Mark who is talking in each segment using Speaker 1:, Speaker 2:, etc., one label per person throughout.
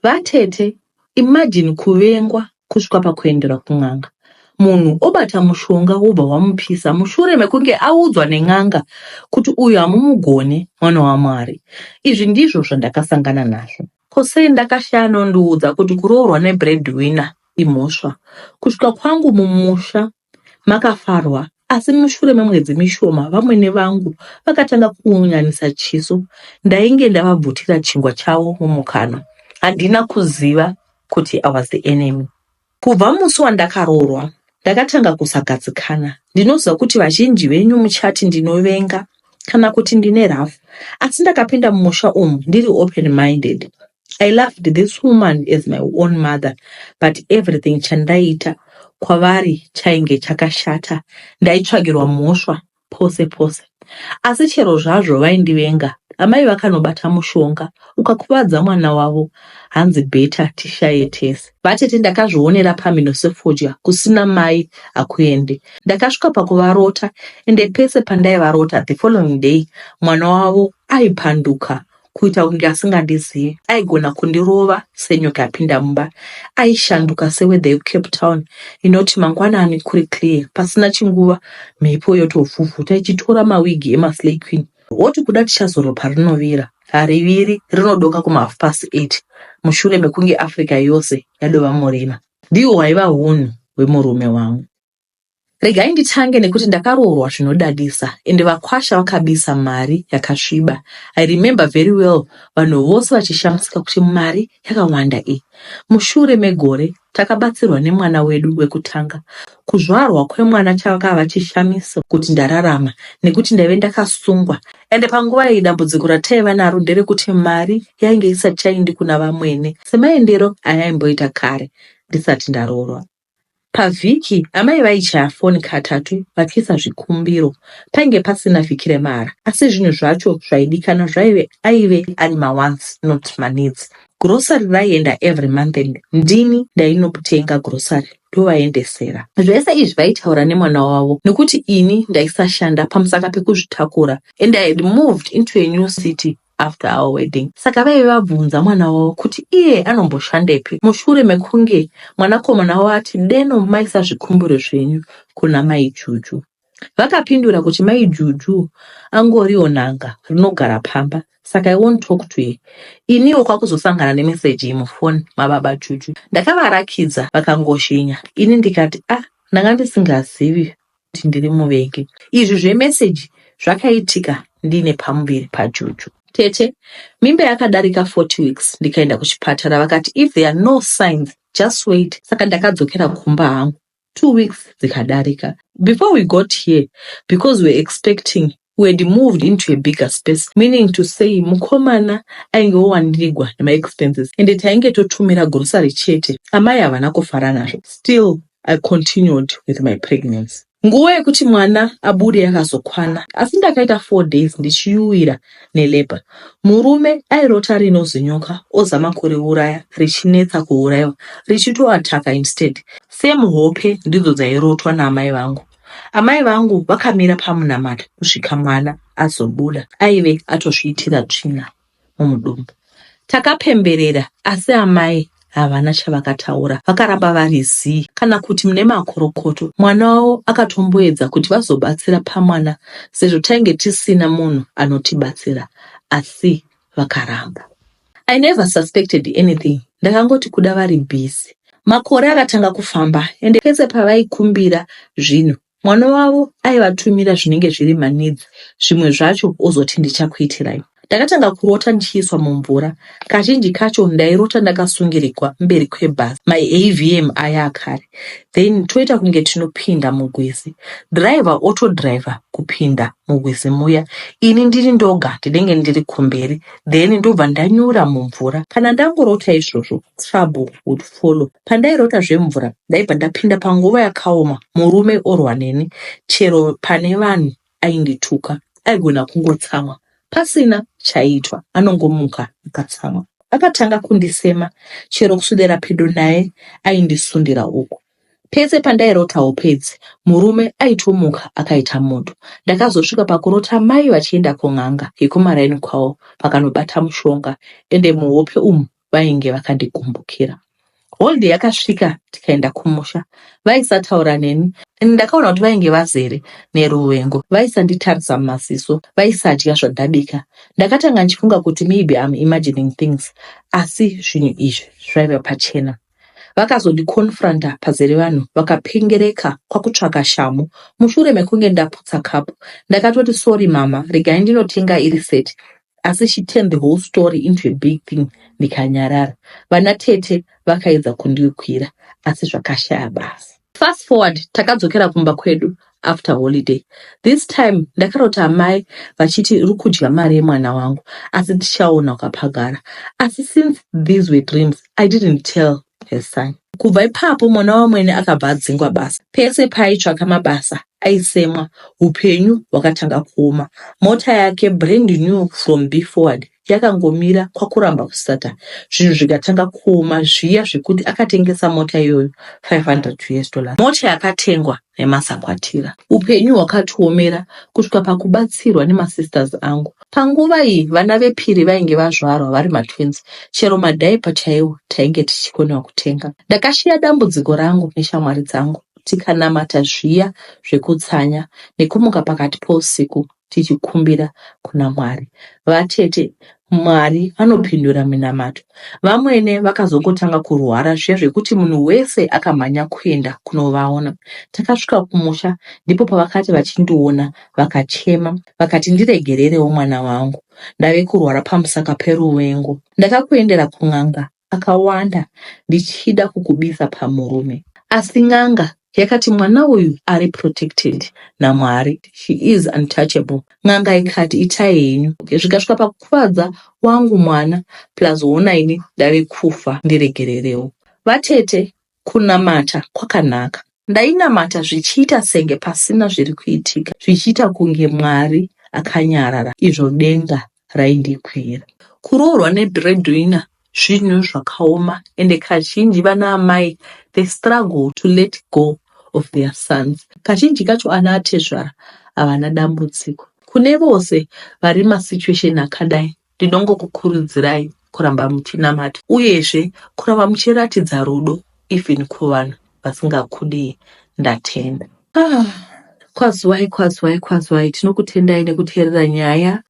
Speaker 1: Vatete, imagine kuvengwa kusvika pakuendera kun'anga. Munhu obata mushonga wobva wamupisa mushure mekunge audzwa nen'anga kuti uyu hamumugone mwana waMwari. Izvi ndizvo zvandakasangana nazvo. Kosei ndakashaya anondiudza kuti kuroorwa nebreadwinner imhosva. Kusvika kwangu mumusha makafarwa, asi mushure memwedzi mishoma vamwene vangu vakatanga kuunyanisa chiso. Ndainge ndavabvutira chingwa chavo mumukanwa. Handina kuziva kuti I was the enemy. Kubva musi wandakaroorwa ndakatanga kusagadzikana. Ndinoziva kuti vazhinji venyu muchati ndinovenga kana kuti ndine rafu, asi ndakapinda mumusha umu ndiri open-minded. I loved this woman as my own mother, but everything chandaita kwavari chainge chakashata. Ndaitsvagirwa mhosva pose pose. Asi chero zvazvo vaindivenga, amai vakanobata mushonga ukakuvadza mwana wavo, hanzi beta tishaye tese. Vatete ndakazvionera pamhino sefodya kusina mai akuende. Ndakasvika pakuvarota, ende pese pandaivarota the following day mwana wavo aipanduka kuita kunge asingandizivi. Aigona kundirova senyoka yapinda mumba. Aishanduka seweather yeCape Town inoti mangwanani kuri clear, pasina chinguva mhepo yotovhuvhuta ichitora mawigi emaSlay Queen. Woti kuda tichazoropa rinovira, hariviri rinodoka kuma8:30 mushure mekunge Africa yose yadova murima. Ndiwo waiva hunhu hwemurume wangu. Regai nditange nekuti ndakaroorwa zvinodadisa, ende vakwasha vakabisa mari yakasviba. I remember very well vanhu vose vachishamisika kuti mari yakawanda iyi. Mushure megore takabatsirwa nemwana wedu wekutanga. Kuzvarwa kwemwana chakava chishamisa kuti ndararama nekuti ndaive ndakasungwa. Ende panguva iyi dambudziko rataiva naro nderekuti mari yainge isati chaindi kuna vamwene semaendero ayaimboita kare ndisati ndaroorwa. Pavhiki amai vaichaya foni katatu vachiisa zvikumbiro. Painge pasina vhiki remara, asi zvinhu zvacho zvaidikana aive ari ma-wants not ma-needs. Grocery raienda every month and ndini ndainotenga grocery ndovaendesera. Zvese izvi vaitaura nemwana wavo nekuti ini ndaisashanda pamusaka pekuzvitakura, and I had moved into a new city after our wedding. Saka vaivabvunza mwana wavo kuti iye anomboshandepi mushure mekunge mwanakomana wavo ati deno maisa zvikumbiro zvenyu kuna mai Juju. Vakapindura kuti mai Juju angoriwo n'anga rinogara pamba, saka I won't talk to her. Iniwo kwakuzosangana nemeseji imufoni mababa Juju. Ndakavarakidza vakangoshinya. Ini ndikati ndanga ndisingazivi kuti ndiri muvengi. Izvi zvemeseji zvakaitika ndine pamuviri paJuju. Tete, mimba yakadarika 40 weeks, ndikaenda kuchipatara. Vakati if there are no signs, just wait. Saka ndakadzokera kumba hangu. 2 weeks dzikadarika. Before we got here, because we were expecting, we had moved into a bigger space, meaning to say mukomana ainge owandirigwa nema-expenses, ende tainge totumira grocery chete. Amai havana kufara nazvo. Still, I continued with my pregnancy. Nguva yekuti mwana abude yakazokwana, asi ndakaita 4 days ndichiuwira neleba. Murume airota rinozi nyoka, ozama kuriuraya, richinetsa kuurayiwa, richitoataka instead. Same hope ndidzo dzairotwa naamai vangu. Amai vangu vakamira pamunamata kusvika mwana azobuda. Aive atozviitira tsvina mumudumbu. Takapemberera, asi amai havana chavakataura. Vakaramba vari zii kana kuti mune makorokoto. Mwana wavo akatomboedza kuti vazobatsira pamwana sezvo tainge tisina munhu anotibatsira, asi vakaramba. I never suspected anything. Ndakangoti kuda vari busy. Makore akatanga kufamba, ende pese pavaikumbira zvinhu, mwana wavo aivatumira zvinenge zviri ma-needs. Zvimwe zvacho ozoti ndichakuitirai. Ndakatanga kurota ndichiiswa mumvura. Kazhinji kacho ndairota ndakasungirikwa mberi kwebhasi, ma-AVM aya akare. Then toita kunge tinopinda mugwizi. Driver otodriver kupinda mugwizi muya. Ini ndiri ndoga ndinenge ndiri kumberi. Then ndobva ndanyura mumvura. Kana ndangorota izvozvo, trouble would follow. Pandairota zvemvura, ndaibva ndapinda panguva yakaoma. Murume orwa neni, chero pane vanhu aindituka, aigona kungotsamwa. Pasina chaitwa, anongomuka akatsamwa. Akatanga kundisema, chero kuswedera pedo naye aindisundira uko. Pese pandairotawo pedzi, murume aitomuka akaita moto. Ndakazosvika pakurota mai vachienda kun'anga yekumaraini kwavo, vakanobata mushonga, ende muhope umu vainge vakandikumbukira. Holiday yakasvika tikaenda kumusha. Vaisataura neni. Ndakaona kuti vainge vazere neruvengo. Vaisanditarisa mumaziso. Vaisadya zvandabika. Ndakatanga ndichifunga kuti maybe I'm imagining things. Asi zvinhu izvi zvaiva pachena. Vakazondikonfranta pazere vanhu vakapengereka kwakutsvaka shamu. Mushure mekunge ndaputsa kapu, ndakatoti sorry mama, regai ndinotenga iri seti. Asi she turned the whole story into a big thing. Ndikanyarara. Vana tete vakaedza kundikwira, asi zvakashaya basi. Fast forward, takadzokera kumba kwedu after holiday. This time ndakarota amai vachiti uri kudya mari yemwana wangu, asi tichaona ukapagara. Asi since these were dreams, I didn't tell her son. Kubva ipapo mwana wamwene akabva adzingwa basa. Pese paitsvaka mabasa aisemwa, upenyu hwakatanga kuoma. Mota yake brand new from B forward yakangomira kwakuramba kusata. Zvinhu zvikatanga kuoma zviya zvekuti akatengesa mota iyoyo $500. Mota yakatengwa nemasakwatira. Upenyu hwakatiomera kusvika pakubatsirwa nemasisters angu. Panguva iyi vana vepiri vainge vazvarwa vari matwins. Chero madhaipa chaiwo tainge tichikonewa kutenga. Ndakashiya dambudziko rangu neshamwari dzangu. Tikanamata zviya zvekutsanya nekumuka pakati pousiku tichikumbira kuna Mwari. Vatete Mwari anopindura minamato. Vamwene vakazongotanga kurwara zviya zvekuti munhu wese akamhanya kuenda kunovaona. Takasvika kumusha ndipo pavakati vachindiona vakachema vakati ndiregererewo mwana wangu. Ndave kurwara pamusaka peruvengo. Ndakakuendera kun'anga akawanda ndichida kukubisa pamurume. Asi n'anga yakati mwana uyu ari protected naMwari. She is untouchable. N'anga ikati itai henyu. Zvikasvika pakukuvadza wangu mwana plus wonaini ndave kufa ndiregererewo. Vatete kunamata kwakanaka. Ndainamata zvichiita senge pasina zviri kuitika. Zvichiita kunge Mwari akanyarara izvo denga raindikwira. Kuroorwa nebreadwinner zvinhu zvakaoma ende kazhinji vana amai they struggle to let go of their sons. Kazhinji kacho ana atezvara havana dambudziko. Kune vose vari masituation akadai ndinongokukurudzirai kuramba muchinamata uyezve kuramba muchiratidza rudo even kuvanhu vasingakudii. Ndatenda. Kwazwai tinokutendai nekuteerera nyaya.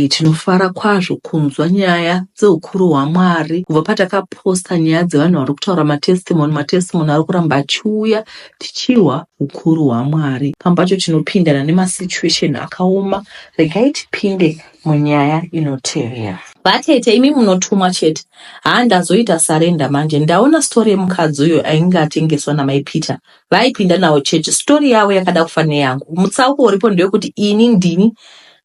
Speaker 1: Tinofara kwazvo kunzwa nyaya dzeukuru hwaMwari. Kubva patakaposta nyaya dzevanhu vari kutaura matestimony ari kuramba achiuya tichirwa ukuru hwaMwari. Pambacho tinopindana nemasituation akaoma. Regai tipinde munyaya inotevera. Vatete imi munotumwa chete. Ndazoita sarenda manje. Ndaona story yemukadzi uyo ainge atengeswa namai Peter. Vaipinda nawo chechi. Story yavo yakada kufa neyangu. Mutsauko uripo ndewekuti ini ndini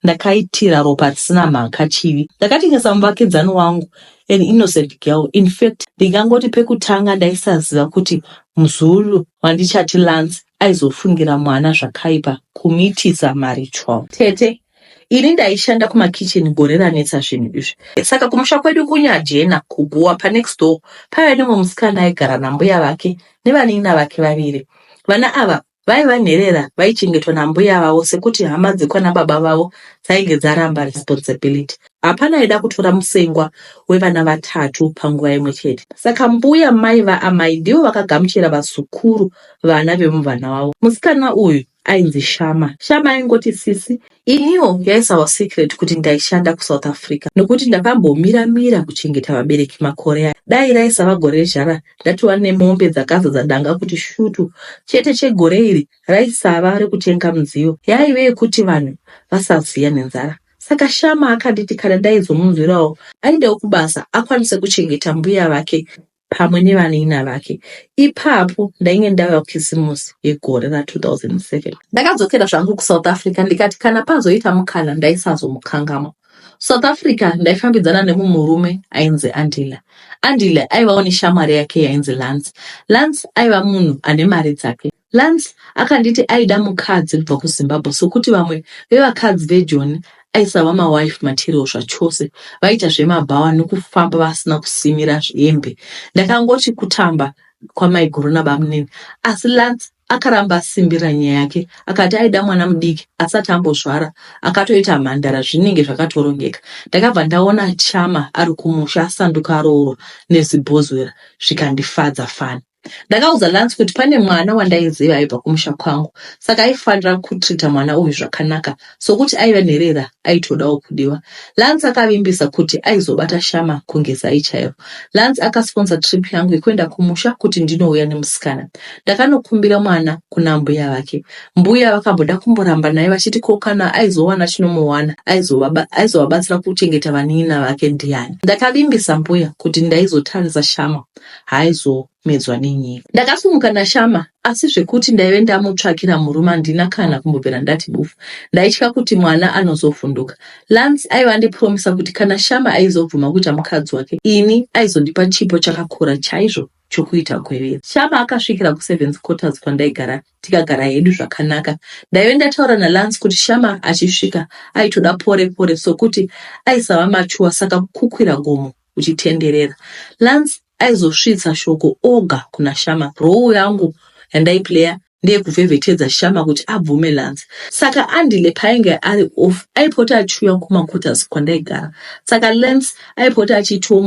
Speaker 1: ndakaitira ropa risina mhaka chivi. Ndakatengesa muvakidzani wangu an innocent girl. In fact, ndingangoti pekutanga ndaisaziva kuti muzulu wandichati Lance aizofungira mwana zvakaipa kumitisa mari 12. Tete ini ndaishanda kumakitchen gore ranetsa zvinhu izvi. Saka kumusha kwedu kunyajena kuguwa panext door paiva nemwe musikana aigara nambuya vake nevanina vake vaviri. Vana ava vaiva nherera vaichengetwa nambuya vavo sekuti hama dzekwana baba vavo dzainge dzaramba responsibility. Hapana aida kutora musengwa wevana vatatu panguva imwe chete. Saka mbuya mai vaamai ndivo vakagamuchira vazukuru vana vemuvana wavo. Musikana uyu ainzi Shama. Shama aingoti sisi, iniwo yaisawa secret kuti ndaishanda kuSouth Africa. Nokuti ndakambomira kuchengeta vabereki makore aya. Dai raisava gore zhara ndatova nemombe dzakaza dzadanga kuti shutu. Chete chegore iri raisava rekutenga mudziyo. Yaive yekuti vanhu vasaziya nenzara. Saka Shama akanditi kana ndaizomunzwirawo aidewo kubasa akwanise kuchengeta mbuya vake pamwe nevanina vake. Ipapo ndainge ndauya kukhisimusi yegore ra2007. Ndakadzokera zvangu kuSouth Africa ndikati kana pazoita mukana ndaisazomukangamo. South Africa ndaifambidzana nemumurume ainzi Andile. Andile aivawo neshamwari yake yainzi Lance. Lance aiva munhu ane mari dzake. Lance akanditi aida mukadzi kubva kuZimbabwe sokuti vamwe vevakadzi veJoni aisava mawife material zvachose. Vaita zvemabhawa nokufamba vasina kusimira zvembe. Ndakangoti kutamba kwamaiguru nabamunini. Asi Lance akaramba asimbira nyaya yake, akati aida mwana mudiki asati ambozvara akatoita mhandara zvinenge zvakatorongeka. Ndakabva ndaona Shama ari kumusha asanduka rooro nezibhozwera, zvikandifadza fani. Ndakauza Lance kuti pane mwana wandaiziva aibva kumusha kwangu, saka aifanira kutrita mwana uyu zvakanaka, sokuti aiva nherera aitodawo kudiwa. Lance akavimbisa kuti aizobata Shama kunge zai chaivo. Lance akasponsa trip yangu yekuenda kumusha kuti ndinouya nemusikana. Ndakanokumbira mwana kuna mbuya vake. Mbuya vakamboda kumboramba naye vachiti ko kana aizowana chinomuwana aizovabatsira kuchengeta vanin'ina vake ndiani. Ndakavimbisa mbuya kuti ndaizotarisa Shama haizomedzwa nenyika. Ndakasimuka naShama, asi zvekuti ndaive ndamutsvakira murume handina kana kumbobvera ndati bufu. Ndaitya kuti mwana anozovhunduka. Lance aiva andipromisa kuti kana Shama aizobvuma kuita mukadzi wake, ini aizondipa chipo chakakura chaizvo chokuita kwevera. Shama akasvikira ku7th quarters kwandaigara, tikagara hedu zvakanaka. Ndaive ndataura naLance kuti Shama achisvika aitoda pore pore sokuti aisava machuwa, saka kukwira gomo uchitenderera. Lance aizosvitsa shoko oga kuna Shama. Role yangu yandaiplaya ndeyekuvhevhetedza Shama kuti abvume Lance. Saka Andile painge ari off aipota achiuya kumaquarters kwandaigara. Saka Lance aipota achitiwo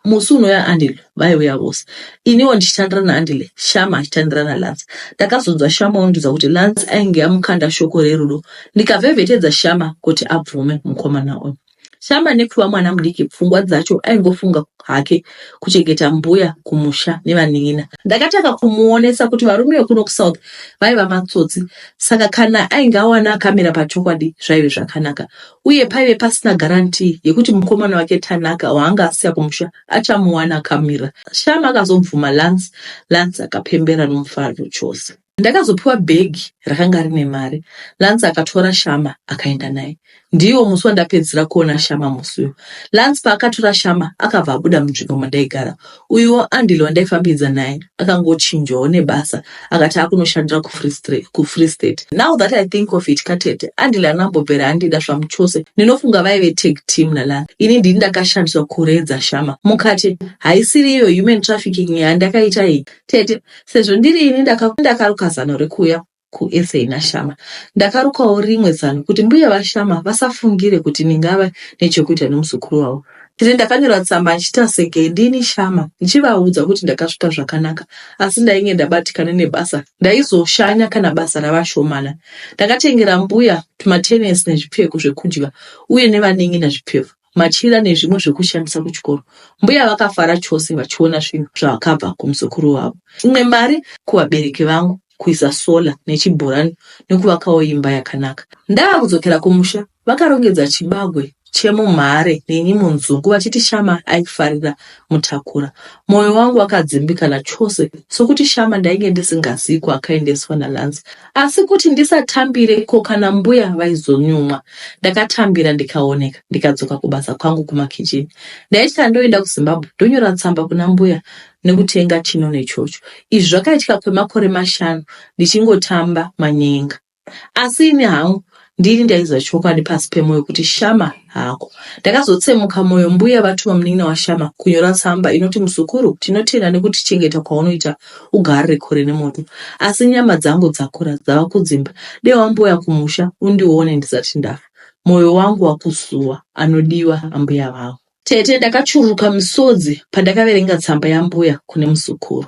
Speaker 1: musi unoya Andile vaiuya vose. Iniwo ndichitandira naAndile, Shama achitandira naLance. Ndakazonzwa Shama undiudza kuti Lance ainge amukanda shoko rerudo. Ndikavhevhetedza Shama kuti abvume mukomana uyu. Shama nekuva mwana mudiki, pfungwa dzacho aingofunga hake kuchengeta mbuya kumusha nevanin'ina. Ndakataka kumuonesa kuti varume vekuno kuSouth vaiva matsotsi, saka kana ainge awana akamira pachokwadi zvaive zvakanaka. Uye paive pasina garantii yekuti mukomana wake Tanaka waanga asiya kumusha achamuwana akamira. Shama akazobvuma Lance. Lance akapembera nomufaro chose. Ndakazopiwa bhegi rakanga rine mari. Lance akatora Shama akaenda naye. Ndiwo musi wandapedzera kuona Shama musiyo. Lance paakatora Shama akabva abuda munzvimbo mandaigara. Uyuwo Andile wandaifambidza naye akangochinjawo nebasa akati akunoshandira kuFree State. Now that I think of it, Katete, Andile anambobvera andida zvamuchose. Ndinofunga vaive tag team naLance. Ini ndini ndakashandiswa kuredza Shama. Mukati haisiri iyo human trafficking yandakaita iyi. Tete, sezvo ndiri ini ndakaruka zano rekuuya kuSA naShama. Ndakarukawo rimwe zano kuti mbuya vaShama vasafungire kuti ndingava nechekuita nomuzukuru wavo. Tiri ndakanyorwa tsamba ndichita senge ndini Shama ndichivaudza kuti ndakasvika zvakanaka, asi ndainge ndabatikana nebasa ndaizoshanya kana basa ravashomana. Ndakatengera mbuya tumatenesi nezvipfeko zvekudya uye nevanin'ina zvipfeko, machira nezvimwe zvekushandisa kuchikoro. Mbuya vakafara chose vachiona zvinhu zvakabva kumuzukuru wavo. Imwe mari kuvabereki vangu, kuisa sola nechibhorani nekuvakawo imba yakanaka. Ndava kudzokera kumusha, vakarongedza chibagwe chemumhare neni munzungu vachiti Shama aifarira mutakura. Mwoyo wangu wakadzimbikana chose sokuti Shama ndainge ndisingazivi kwakaendeswa naLance. Asi kuti ndisatambire ko kana mbuya vaizonyumwa, ndakatambira ndikaoneka, ndikadzoka kubasa kwangu kumakicheni. Ndaiti ndoenda kuZimbabwe ndonyora tsamba kuna mbuya nekutenga chino nechocho. Izvi zvakaitika kwemakore 5 ndichingotamba manyenga. Asi ini hangu ndini ndaiziva chokwadi pasi pemwoyo kuti Shama hako. Ndakazotsemuka mwoyo mbuya vatuma munin'ina waShama kunyora tsamba inoti muzukuru, tinotenda nekuti chengeta kwaunoita ugarire kure nemoto. Asi nyama dzangu dzakura dzava kudzimba. Dewa mbuya kumusha undione ndisati ndafa. Mwoyo wangu wakuzuwa anodiwa ambuya vangu. Tete, ndakachururuka misodzi pandakaverenga tsamba yambuya kune muzukuru.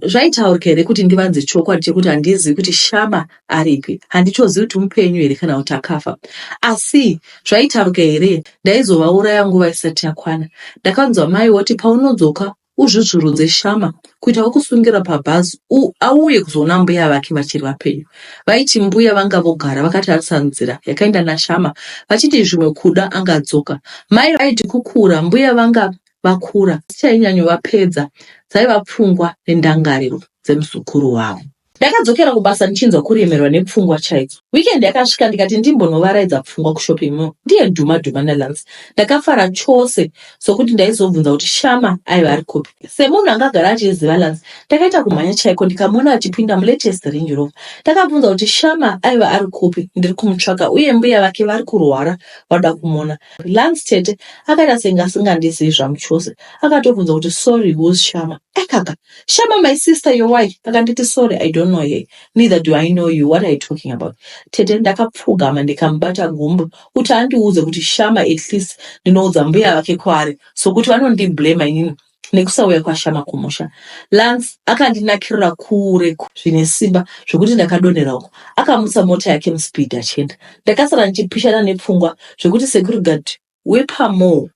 Speaker 1: Zvaitaurika here kuti ndivanze chokwadi chekuti handizivi kuti Shama aripi, handichozivi kuti mupenyu here kana kuti akafa. Asi zvaitaurika here ndaizovauraya nguva isati yakwana. Ndakanzwa mai woti paunodzoka uzvuzvurudze Shama kuita wokusungira pabhazi auye kuzoona mbuya vake vachiri vapenyu. Vaiti mbuya vanga vogara vakatarisa nzira yakaenda naShama vachiti zvimwe kuda angadzoka. Mai vaiti kukura mbuya vanga vakura sichainyanyovapedza, dzaiva pfungwa nendangariro dzemuzukuru wavo. Ndakadzokera kubasa ndichinzwa kuremerwa nepfungwa chaidzo. Weekend yakasvika ndikati ndimbonovaraidza pfungwa kushopimo ndiye dhuma naLance. Ndakafara chose sokuti ndaizobvunza kuti Shama aiva ari kupi. Semunhu angagara achiziva Lance, ndakaita kumhanya chaiko ndikamona achipinda mulatest Range Rover. Ndakabvunza kuti Shama aiva ari kupi, ndiri kumutsvaka uye mbuya vake vari kurwara vada kumona. Lance tete akaita senge asingandizivi zvamuchose. Akatobvunza kuti sorry, who's Shama? Ekaka, Shama my sister, your wife. Akanditi sorry, I don't know don't know her, neither do I know you, what are you talking about? Tete ndakapfugama ndikamubata gumbo kuti andiudze kuti Shama at least ndinoudza mbuya vake kwari sokuti vanondiblema inini nekusauya kwaShama kumusha. Lance akandinakirira kure zvine simba zvokuti ndakadonhera uko. Akamutsa mota yake muspeed achienda. Ndakasara ndichipishana nepfungwa zvokuti security guard wepamo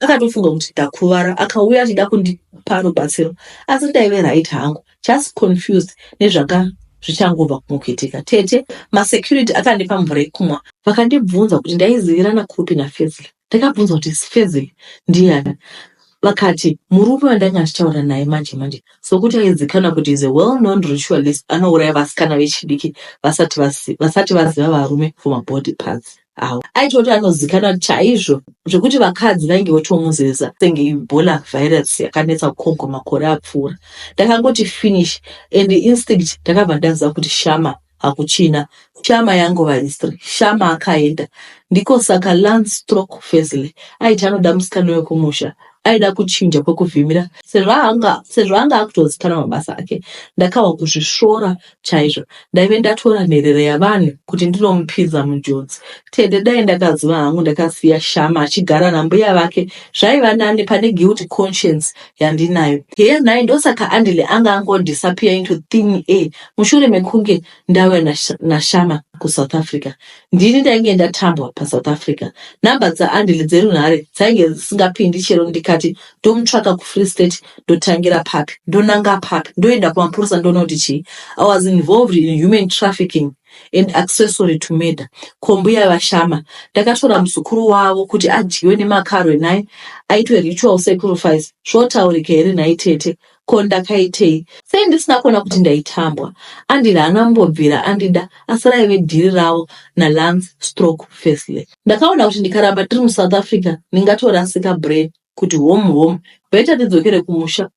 Speaker 1: akatofunga kuti ndakuvara, akauya achida kundipa rubatsiro, asi ndaive right hangu, just confused nezvanga zvichangobva kumukuitika. Tete masecurity akandipa mvura yekumwa, vakandibvunza kuti ndaizivirana kupi naFezile. Ndakabvunza kuti Fezile ndiani. Vakati murume wandanga ndichitaura naye manje sokuti aizikanwa kuti is a well-known ritualist anouraya vasikana vechidiki vasati vaziva varume for mabody parts avo. Aitoti anozikanwa chaizvo zvokuti vakadzi vainge votomuzeza senge Ebola virus yakanetsa kuKongo makore apfuura. Ndakangoti finish and instinct ndakabva ndaziva kuti Shama hakuchina, Shama yangova history, Shama akaenda. Ndiko saka Lance / Fezile aiti anoda musikana wekumusha, aida kuchinja kwekuvhimira sezvo anga akutozikanwa mabasa ake. Ndakawa kuzvisvora chaizvo, ndaive ndatora nherere yavanhu kuti ndinomupidza munjodzi. Tete dai ndakaziva hangu ndakasiya Shama achigara nambuya vake zvaiva nani pane guilty conscience yandinayo. Here nai ndosaka Andile anga angodisappear into thin air mushure mekunge ndauya naShama kuSouth Africa. Ndini ndainge ndatambwa paSouth Africa. Namba dzaAndile dzerunhare dzainge dzisingapindi chero ndikati ndomutsvaka kuFree State, ndotangira papi, ndonanga papi, ndoenda kumapurisa ndonoti chii. I was involved in human trafficking and accessory to murder. Kombuya vaShama ndakatora muzukuru wavo kuti adyiwe nemakarwe naye aitwe ritual sacrifice. Zvotaurika here nai Tete? Ko ndakaitei? Sei ndisina kuona kuti ndaitambwa? Andile anambobvira andida, asi raive dhiri ravo naLance / Fezile. Ndakaona kuti ndikaramba tiri muSouth Africa ndingatorasika brain kuti home beta ndidzokere kumusha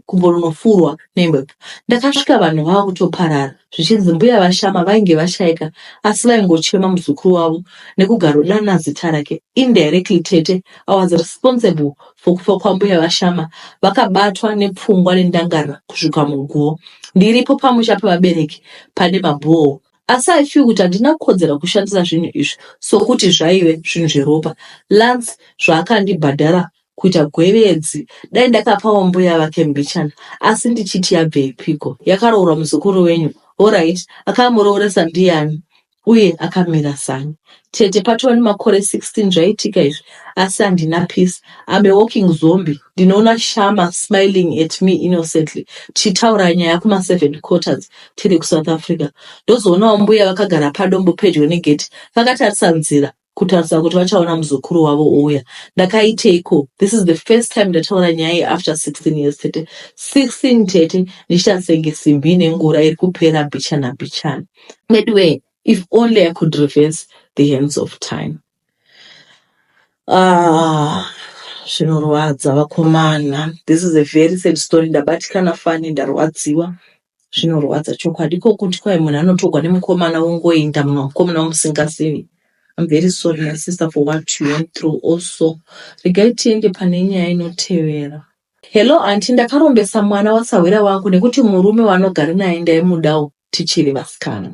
Speaker 1: kumbonofurwa nembepo. Ndakasvika vanhu vava kutoparara zvichinzi mbuya vaShama vainge vashaika asi vaingochema muzukuru wavo nekugarodana zita rake. Indirectly Tete, I was responsible for kufa kwambuya vaShama. Vakabatwa nepfungwa nendangarira kusvika muguo. Ndiripo pamusha pavabereki pane mabhoho. Asi I feel kuti handina kukodzera kushandisa zvinhu izvi sokuti zvaive zvinhu zveropa. Lance zvaakandibhadhara kuita gwevedzi dai ndakapawo mbuya vake mbichana, asi ndichiti yabveipiko? Yakaroora muzukuru wenyu, alright, akamurooresa ndiani? Uye akamira sani. Tete patova nemakore 16 zvaitika izvi, asi handina peace. I'm a walking zombie. Ndinoona Shama smiling at me innocently, tichitaura nyaya kuma7 quarters tiri kuSouth Africa. Ndozoonawo mbuya vakagara padombo pedyo negeti vakatarisa nzira kutarisa kuti vachaona muzukuru wavo ouya. Ndakaiteiko? This is the first time ndataura nyaya after 16 years. Tete 16 Tete ndichita senge simbi nengura iri kupera mbichana. Anyway, if only I could reverse the hands of time. Zvinorwadza vakomana. This is a very sad story. Ndabatikana fani ndarwadziwa. Zvinorwadza chokwadi. Iko kuti kwai munhu anotogwa nemukomana wongoenda mukomana wamusingazivi. I'm very sorry my sister for what you went through also. Regai tiende pane nyaya inotevera. Hello auntie, ndakarombesa mwana wasawira wangu nekuti murume wanogara naye ndaimudawo tichiri vasikana.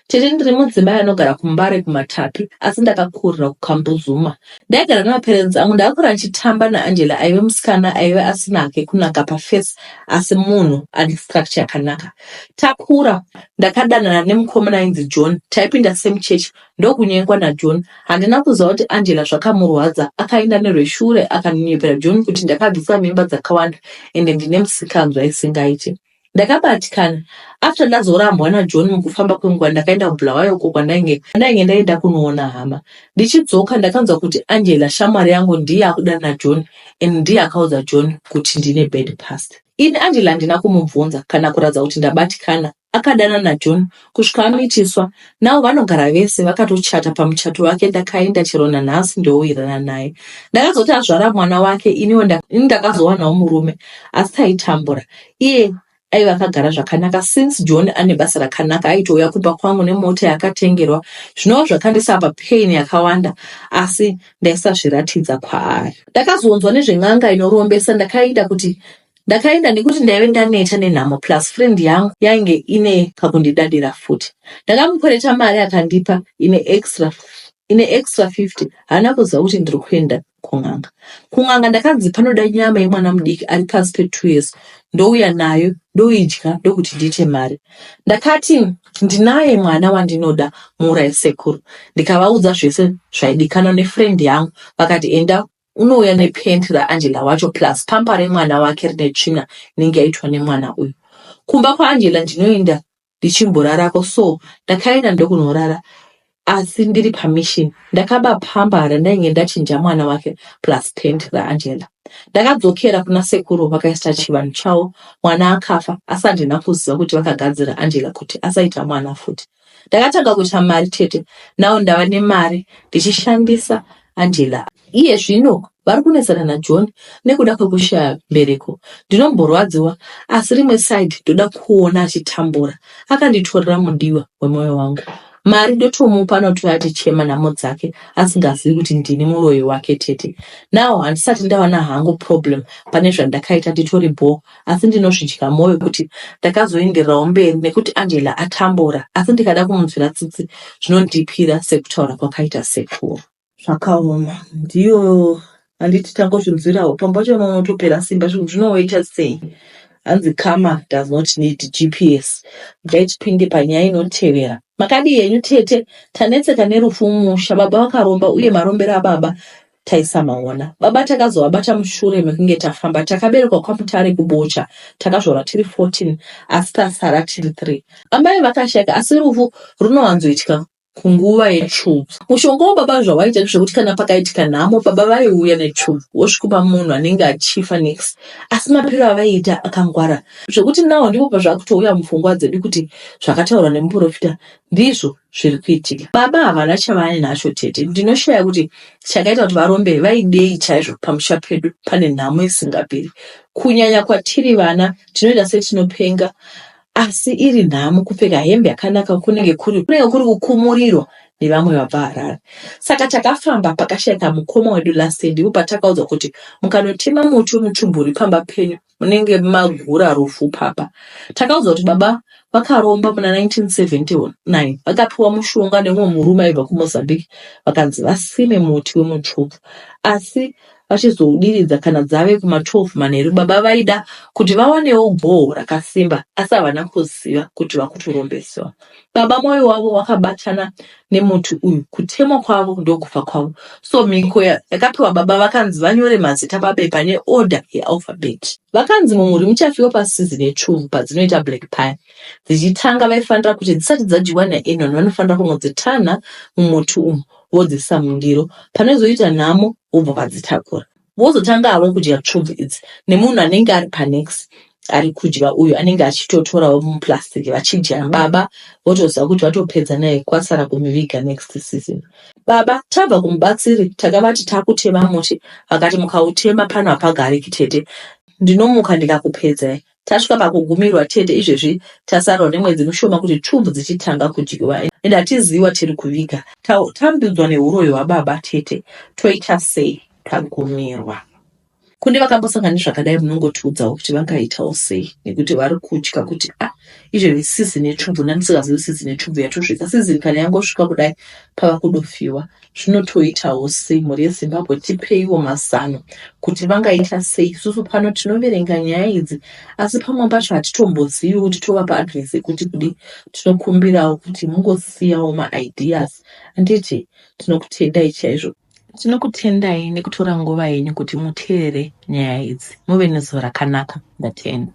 Speaker 1: Tete ndiri mudzimai anogara kuMbare kuMatapi, asi ndakakurira kuKambuzuma. Ndaigara namaparents angu, ndakakura ndichitamba naAngela aive musikana aive asina hake kunaka pafesi asi munhu ane structure yakanaka. Takura ndakadanana nemukomana ainzi John, taipinda same church, ndokunyengwa naJohn. Handina kuziva kuti Angela zvakamurwadza, akaenda nerweshure akaninyepera John kuti ndakabvisa mimba dzakawanda ende ndine musikanzwa aisingaiti. Ndakabatikana. After ndazorambwa naJohn mukufamba kwenguva ndakaenda kuBulawayo uko kwandainge ndaenda kunoona hama. Ndichidzoka ndakanzwa kuti Angela shamwari yangu ndiye akudana naJohn and ndiye akaudza John kuti ndine bad past. Ini Angela handina kumubvunza kana kuradza kuti ndabatikana. Akadana naJohn kusvika amitiswa. Navo vanogara vese vakatochata pamuchato wake. Ndakaenda chero nanhasi ndowirirana naye. Ndakazoti azvara mwana wake iniwo ndakazowanawo murume asi taitambura. Iye aiva akagara zvakanaka since John ane basa rakanaka aitouya kupa kwangu nemota yakatengerwa. Zvinova zvakandisapa pain yakawanda asi ndaisazviratidza kwaari. Ndakazonzwa nezven'anga inorombesa. Ndakaida kuti ndakaenda nekuti ndaive ndaneta nenhamo plus friend yangu yainge ine kakundidadira futi. Ndakamukwereta mari akandipa ine extra 50. Haana kuziva kuti ndiri kuenda kun'anga. Kun'anga ndakanzi panoda nyama yemwana mudiki ari pasi pe2 years, ndouya nayo ndoidya ndokuti ndiite mari. Ndakati ndinaye mwana wandinoda muurayi sekuru. Ndikavaudza zvese zvaidikanwa nefriend yangu. Vakati enda unouya nepenti raAngela wacho plus pampa remwana wake rine tsvina inenge yaitwa nemwana uyu. Kumba kwaAngela ndinoenda ndichimborarako, so ndakaenda ndokunorara asi ndiri pamishini. Ndakaba pamba randainge ndachinja mwana wake plus penti raAngela. Ndakadzokera kuna sekuru vakaisa chivanhu chavo, mwana akafa, asi handina kuziva kuti vakagadzira Angela kuti asaita mwana futi. Ndakatanga kuita mari tete, nawo ndava nemari ndichishandisa Angela. Iye zvino vari kunesana naJohn nekuda kwekushaya mbereko. Ndinomborwadziwa, asi rimwe side ndoda kuona achitambura. Akanditorera mudiwa wemwoyo wangu. Mari ndotomupa nokuti atichema nhamo dzake asingazivi kuti ndini muroyi wake tete. Nawo handisati ndawana hangu problem pane zvandakaita nditori bhoo, asi ndinozvidya mwoyo kuti ndakazoendererawo mberi nekuti Angela atambura, asi ndikada kumunzwira tsitsi zvinondipira sekutaura kwakaita sekuru. Zvakaoma, ndiyo handiti tangozvinzwirawo pamba pacho unotopera simba zvinhu zvinoita sei. Hanzi karma does not need GPS. Ngaitipinde panyaya inotevera. Makadi yenyu tete, tanetseka nerufu mumusha. Baba vakaromba uye marombero ababa taisamaona. Baba takazovabata mushure mekunge tafamba. Takaberekwa kwaMutare kubocha. Takazvora tiri 14 asi tasara tiri 3. Amai vakasheka asi rufu runowanzoitika kunguva yechubvu. Mushonga wababa zvawaita zvekuti kana pakaitika nhamo baba vaiuya nechubvu wosvikupa munhu anenge achifa next. Asi mapiro avaiita akangwara zvekuti nawo ndipo pazvakutouya mupfungwa dzedu kuti zvakataurwa nemuprofita ndizvo zviri kuitika. Baba havana chavanacho tete. Ndinoshaya kuti chakaita kuti varombe vaidei chaizvo pamusha pedu pane nhamo isingaperi. Kunyanya kwatiri vana tinoita setinopenga, asi iri nhamo. Kupfeka hembe yakanaka kunenge kuri kukumurirwa nevamwe vabva Harare. Saka takafamba pakashayika mukoma wedu last ndipo patakaudzwa kuti mukanotema muti wemuchumburi pamba penyu munenge magura rufu papa. Takaudzwa kuti baba vakaromba muna 1979 vakapiwa mushonga nemumwe murume aibva kuMozambique vakanzi vasime muti wemuchubvu, asi vachizoudiridza kana dzave kuma12 manheru. Baba vaida kuti vawanewo bhoo rakasimba, asi havana kuziva kuti vakutorombeswa. Baba mwoyo wavo wakabatana nemuti uyu, kutemwa kwavo ndokufa kwavo. So mhiko yakapiwa baba vakanzi vanyore mazita pabepa neorder yealphabet. Vakanzi mumuri muchafiwa pasizini yechubvu padzinoita black pie. Dzichitanga vaifanira kuti dzisati dzadyiwa naEnon vanofanira kungodzitana mumuti umu vodzisa mundiro. Panozoita nhamo vobva vadzitakura. Vozotanga havo kudya chubvu idzi nemunhu anenge ari panex ari kudya uyu anenge achitotorawo muplastic vachidya. Baba votoziva kuti vatopedza naye kwasara kumuviga next season. Baba tabva kumubatsiri takavati takutema muti, vakati mukautema pano hapagariki tete, ndinomuka ndikakupedzai. Tasvika pakugumirwa tete, izvezvi tasarawo nemwedzi mushoma kuti chubvu dzichitanga kudyiwa ende hatiziva tiri kuviga. Tambidzwa neuroyi hwababa tete, toita sei tagumirwa. Kunde vakambosangana nezvakadai munongotiudzawo kuti vangaitawo sei, nekuti vari kutya kuti izvezvi sizini yechubvu ndandisingazivi sizini yechubvu yatosvika. Sizini kana yangosvika kudai pava kudofiwa. Zvinotoitawo sei mhuri yeZimbabwe? Tipeiwo mazano kuti vangaita sei. Isusu pano tinoverenga nyaya idzi asi pamwe pacho hatitombozivi kuti tovapa advice yekuti kudi. Tinokumbirawo kuti mungosiyawo maideas. Handiti tinokutendai chaizvo. Tinokutendai nekutora nguva yenyu kuti muteerere nyaya idzi. Muve nezuva rakanaka. Ndatenda.